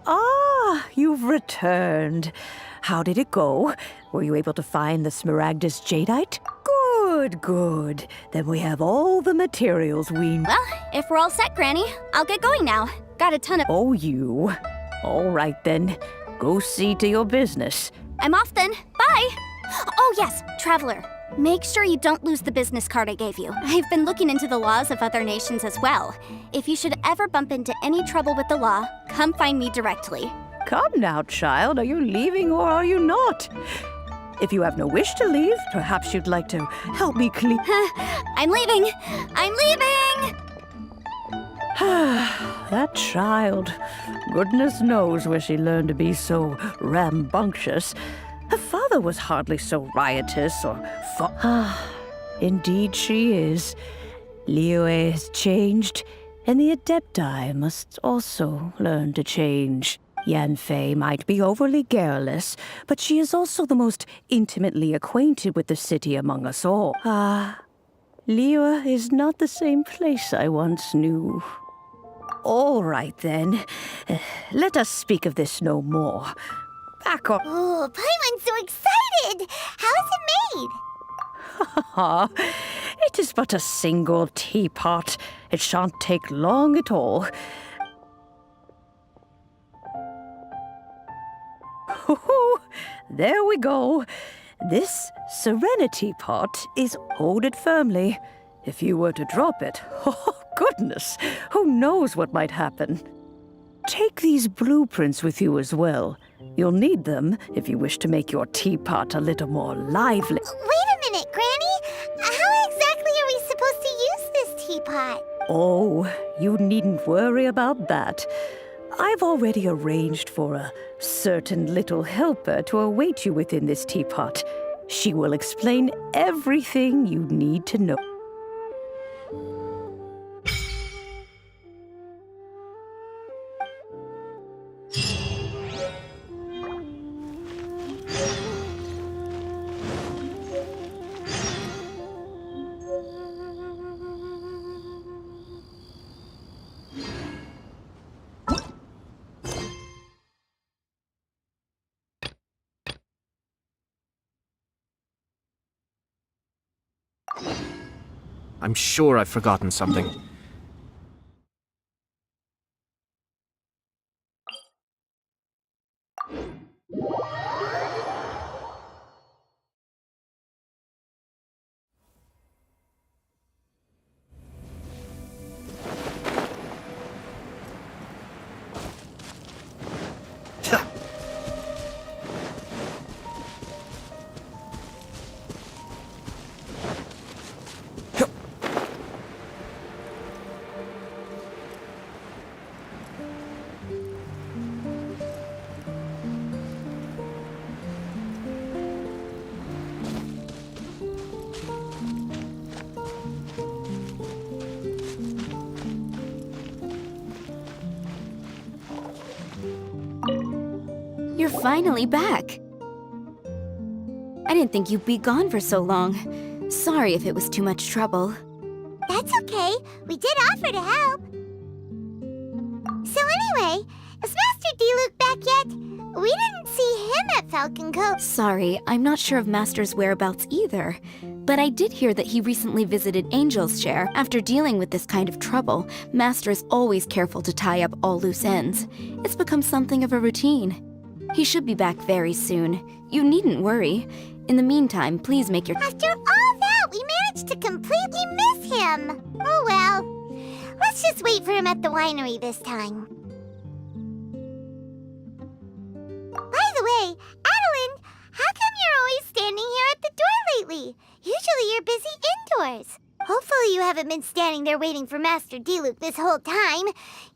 Ah, you've returned. How did it go? Were you able to find the Smaragdus Jadeite? Good, good. Then we have all the materials we... Well, if we're all set, Granny, I'll get going now. Got a ton of... Oh, you. All right, then. Go see to your business. I'm off then. Bye! Oh, yes, Traveler. Make sure you don't lose the business card I gave you. I've been looking into the laws of other nations as well. If you should ever bump into any trouble with the law, come find me directly. Come now, child. Are you leaving or are you not? If you have no wish to leave, perhaps you'd like to help me clean... I'm leaving! I'm leaving! That child. Goodness knows where she learned to be so rambunctious. Her father was hardly so riotous or... Indeed she is. Liyue has changed, and the Adepti must also learn to change. Yanfei might be overly garrulous, but she is also the most intimately acquainted with the city among us all. Liyue is not the same place I once knew. All right, then. Let us speak of this no more. Back off. Oh, Paimon's so excited! How is it made? It is but a single teapot. It shan't take long at all. There we go. This serenity pot is hold it firmly. If you were to drop it, oh goodness, who knows what might happen. Take these blueprints with you as well. You'll need them if you wish to make your teapot a little more lively. Wait a minute, Granny. How exactly are we supposed to use this teapot? Oh, you needn't worry about that. I've already arranged for a certain little helper to await you within this teapot. She will explain everything you need to know. I'm sure I've forgotten something. You're finally back. I didn't think you'd be gone for so long. Sorry if it was too much trouble. That's okay. We did offer to help. So anyway, is Master D-Luke back yet? We didn't see him at Falcon Cove. Sorry, I'm not sure of Master's whereabouts either. But I did hear that he recently visited Angel's Share. After dealing with this kind of trouble, Master is always careful to tie up all loose ends. It's become something of a routine. He should be back very soon. You needn't worry. In the meantime, please make your... After all that, we managed to completely miss him. Oh well. Let's just wait for him at the winery this time. By the way, Adeline, how come you're always standing here at the door lately? Usually you're busy indoors. Hopefully you haven't been standing there waiting for Master D-Luke this whole time,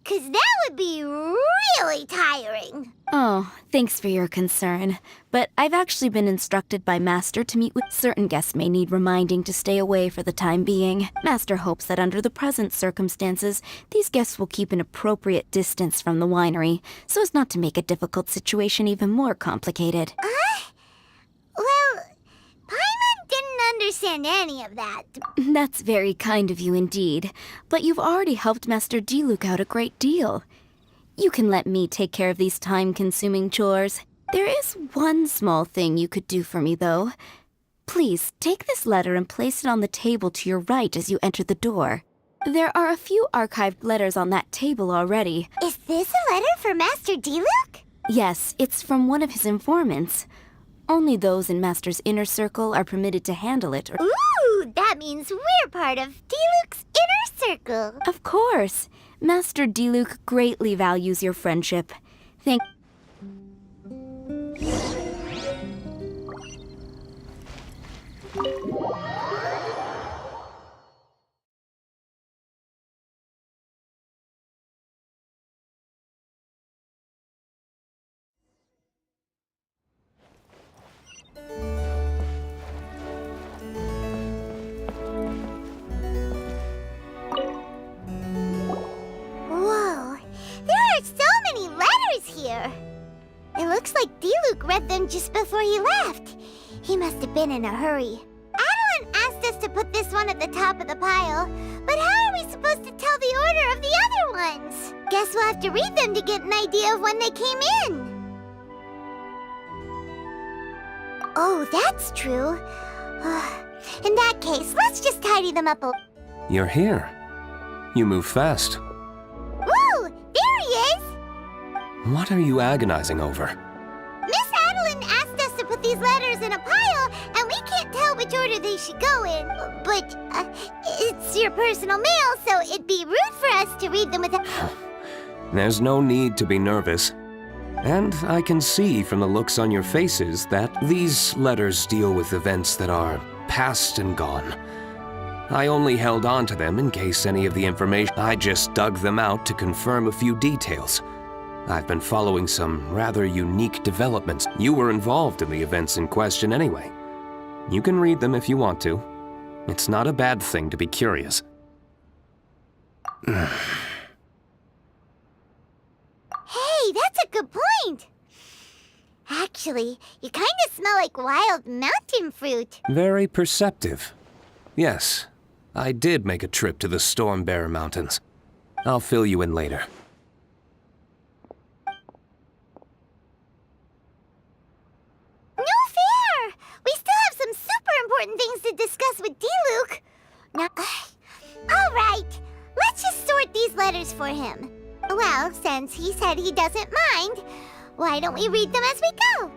'cause that would be really tiring. Oh, thanks for your concern. But I've actually been instructed by Master to meet with certain guests may need reminding to stay away for the time being. Master hopes that under the present circumstances, these guests will keep an appropriate distance from the winery, so as not to make a difficult situation even more complicated. Well, Paimon didn't understand any of that. That's very kind of you indeed, but you've already helped Master D-Luke out a great deal. You can let me take care of these time-consuming chores. There is one small thing you could do for me, though. Please, take this letter and place it on the table to your right as you enter the door. There are a few archived letters on that table already. Is this a letter for Master Diluc? Yes, it's from one of his informants. Only those in Master's inner circle are permitted to handle it. Ooh, that means we're part of Diluc's inner circle. Of course. Master Diluc greatly values your friendship. Thank... Whoa, there are so many letters here. It looks like Diluc read them just before he left. He must have been in a hurry. Adeline asked us to put this one at the top of the pile, but how are we supposed to tell the order of the other ones? Guess we'll have to read them to get an idea of when they came in. Oh, that's true. In that case, let's just tidy them up a... You're here. You move fast. Woo! There he is! What are you agonizing over? Miss Adeline asked us to put these letters in a pile, and we can't tell which order they should go in. But, it's your personal mail, so it'd be rude for us to read them without... There's no need to be nervous. And I can see from the looks on your faces that these letters deal with events that are past and gone. I only held on to them in case any of the information... I just dug them out to confirm a few details. I've been following some rather unique developments. You were involved in the events in question anyway. You can read them if you want to. It's not a bad thing to be curious. Hey, that's a good point. Actually, you kind of smell like wild mountain fruit. Very perceptive. Yes, I did make a trip to the Storm Bear Mountains. I'll fill you in later. No fair! We still have some super important things to discuss with Diluc. Now, all right, let's just sort these letters for him. Well, since he said he doesn't mind, why don't we read them as we go?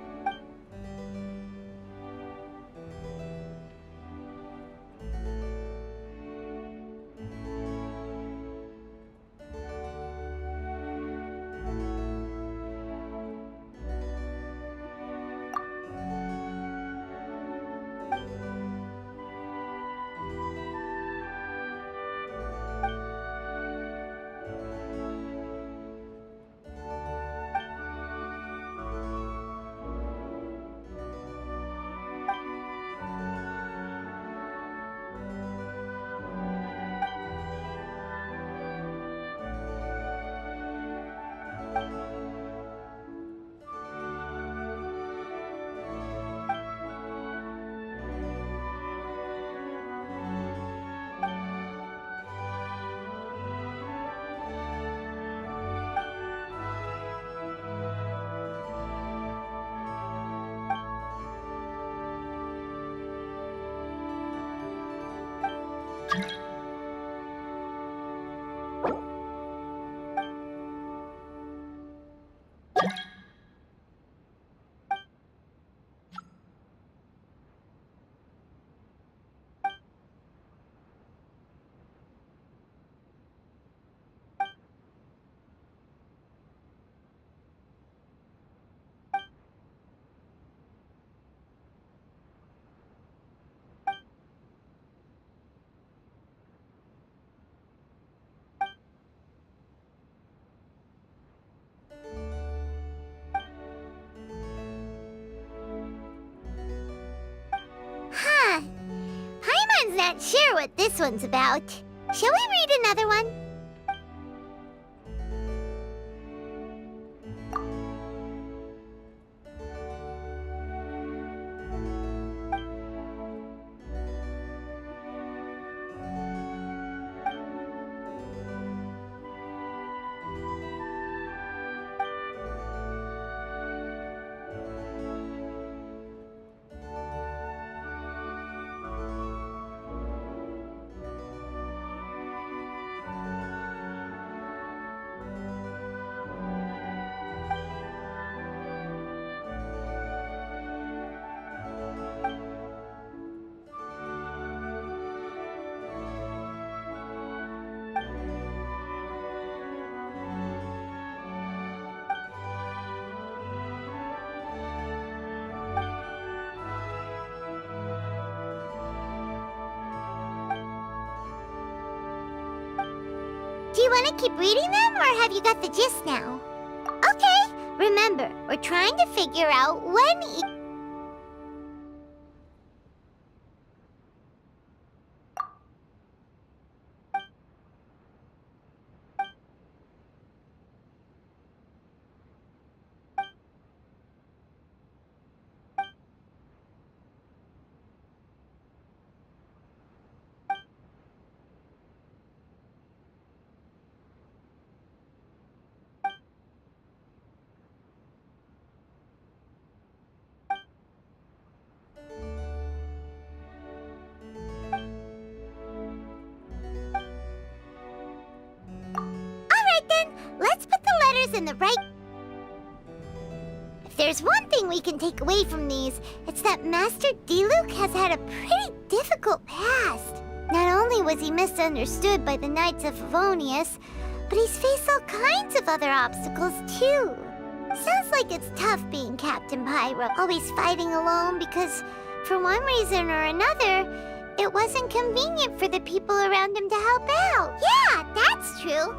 Huh. Paimon's not sure what this one's about. Shall we read another one? you want to keep reading them, or have you got the gist now? Okay, remember, we're trying to figure out when let's put the letters in the right... If there's one thing we can take away from these, it's that Master Diluc has had a pretty difficult past. Not only was he misunderstood by the Knights of Favonius, but he's faced all kinds of other obstacles too. Sounds like it's tough being Captain Pyro, always fighting alone because, for one reason or another, it wasn't convenient for the people around him to help out. Yeah, that's true.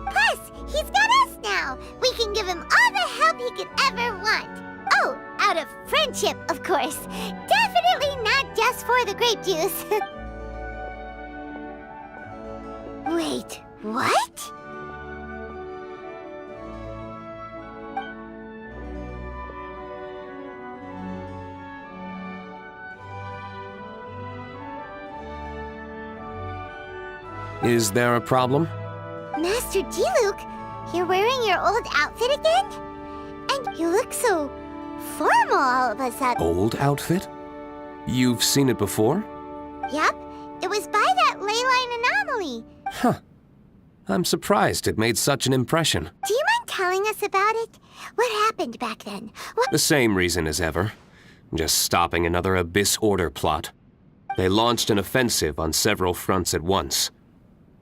Plus, he's got us now. We can give him all the help he could ever want. Oh, out of friendship, of course. Definitely not just for the grape juice. Wait, what? Is there a problem? Master Diluc, you're wearing your old outfit again? And you look so formal all of a sudden. Old outfit? You've seen it before? Yep, it was by that ley line anomaly. Huh. I'm surprised it made such an impression. Do you mind telling us about it? What happened back then? The same reason as ever. Just stopping another Abyss Order plot. They launched an offensive on several fronts at once.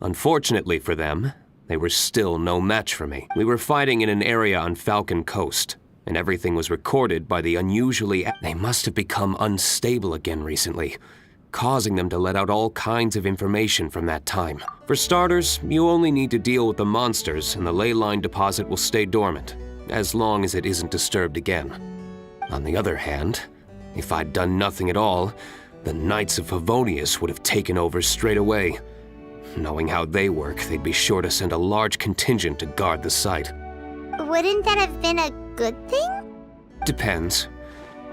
Unfortunately for them, they were still no match for me. We were fighting in an area on Falcon Coast, and everything was recorded by the unusually... They must have become unstable again recently, causing them to let out all kinds of information from that time. For starters, you only need to deal with the monsters, and the ley line deposit will stay dormant, as long as it isn't disturbed again. On the other hand, if I'd done nothing at all, the Knights of Favonius would have taken over straight away. Knowing how they work, they'd be sure to send a large contingent to guard the site. Wouldn't that have been a good thing? Depends.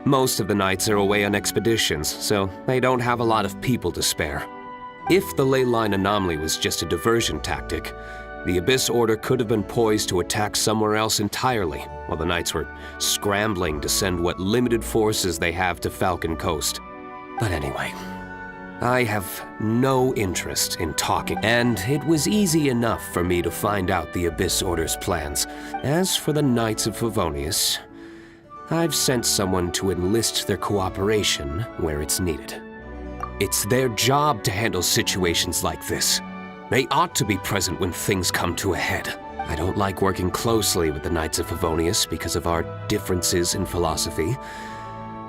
Most of the knights are away on expeditions, so they don't have a lot of people to spare. If the ley line anomaly was just a diversion tactic, the Abyss Order could have been poised to attack somewhere else entirely, while the knights were scrambling to send what limited forces they have to Falcon Coast. But anyway, I have no interest in talking, and it was easy enough for me to find out the Abyss Order's plans. As for the Knights of Favonius, I've sent someone to enlist their cooperation where it's needed. It's their job to handle situations like this. They ought to be present when things come to a head. I don't like working closely with the Knights of Favonius because of our differences in philosophy,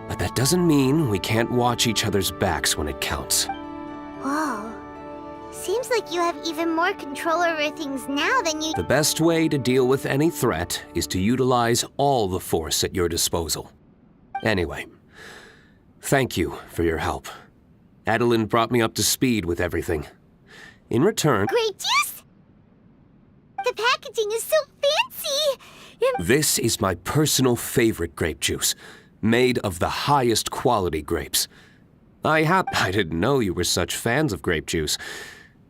but that doesn't mean we can't watch each other's backs when it counts. Whoa. Seems like you have even more control over things now than you... The best way to deal with any threat is to utilize all the force at your disposal. Anyway, thank you for your help. Adeline brought me up to speed with everything. In return... Grape juice? The packaging is so fancy! This is my personal favorite grape juice, made of the highest quality grapes. I didn't know you were such fans of grape juice.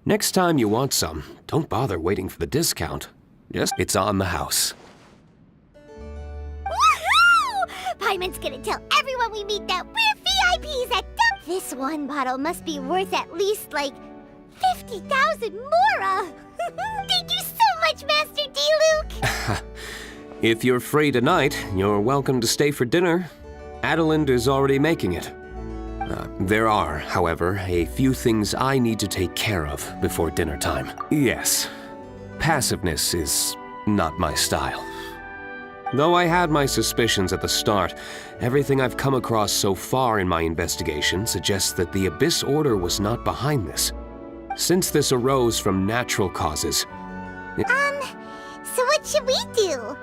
Next time you want some, don't bother waiting for the discount. It's on the house. Woohoo! Paimon's gonna tell everyone we meet that we're VIPs at Dump. This one bottle must be worth at least, like, 50,000 mora! Thank you so much, Master Diluc! If you're free tonight, you're welcome to stay for dinner. Adeline is already making it. There are, however, a few things I need to take care of before dinner time. Yes, passiveness is not my style. Though I had my suspicions at the start, everything I've come across so far in my investigation suggests that the Abyss Order was not behind this. Since this arose from natural causes, So what should we do?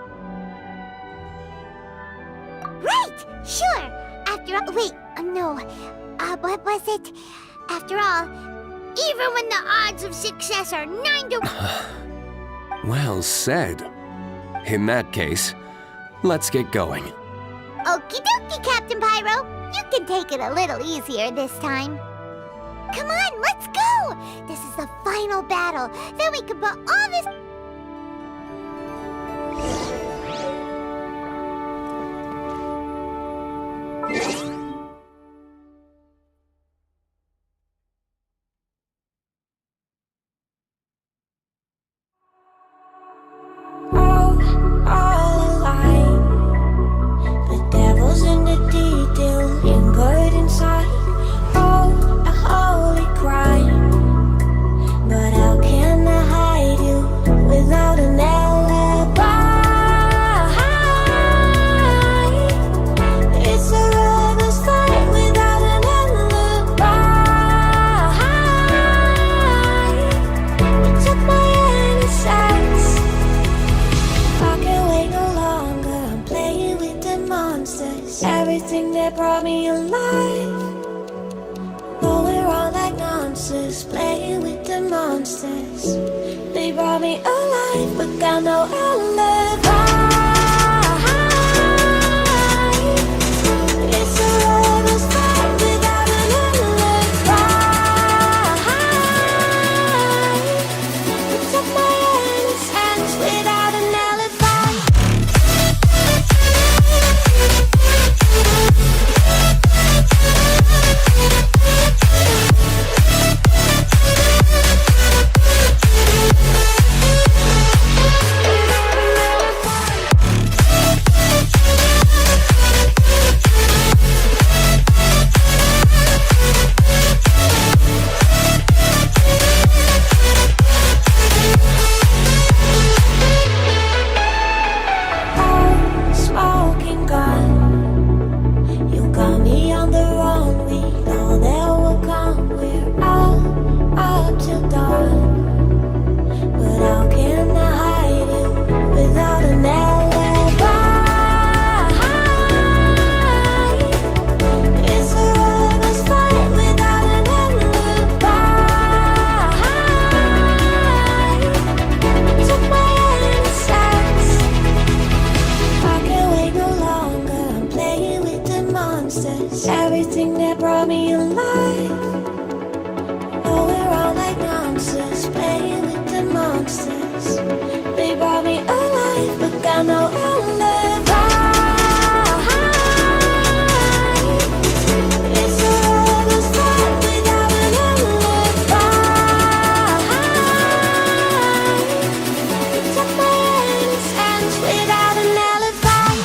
Right! Sure! After all, wait, no. What was it? After all, even when the odds of success are 9 to 1. Well said. In that case, let's get going. Okie dokie, Captain Pyro. You can take it a little easier this time. Come on, let's go! This is the final battle. Then we can put all this... Everything that brought me alive. Though we're all like monsters, playing with the monsters. They brought me alive, but got no alibi. It's a lover's fight without an alibi. It's up my hands without an alibi. Everything that brought me alive. Oh, we're all like monsters, playing with the monsters. They brought me alive, but got no alibi. It's a lover's fight without an alibi. It's up my hands without an alibi.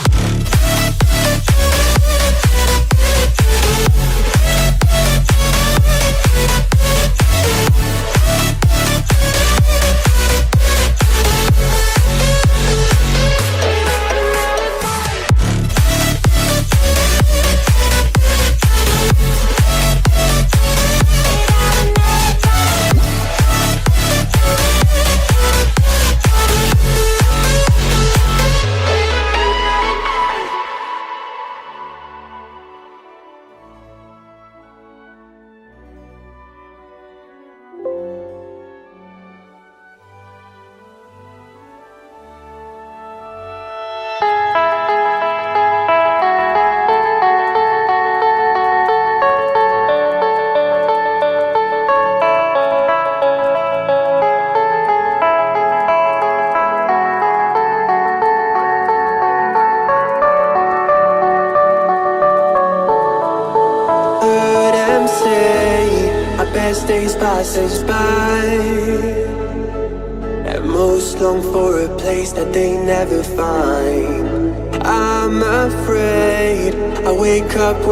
Best days pass us by, and most long for a place that they never find. I'm afraid I wake up when